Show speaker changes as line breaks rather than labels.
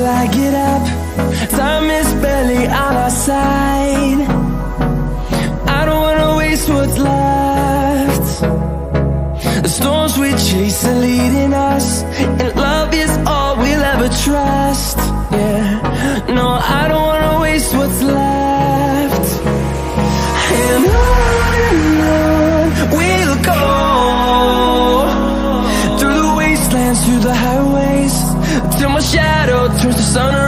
I get up, time is barely on our side. I don't wanna waste what's left. The storms we chase are leading us, and love is all we'll ever trust. Yeah, no, I don't wanna waste what's left. And on we'll go, through the wastelands, through the highways, till my shadow turns to sun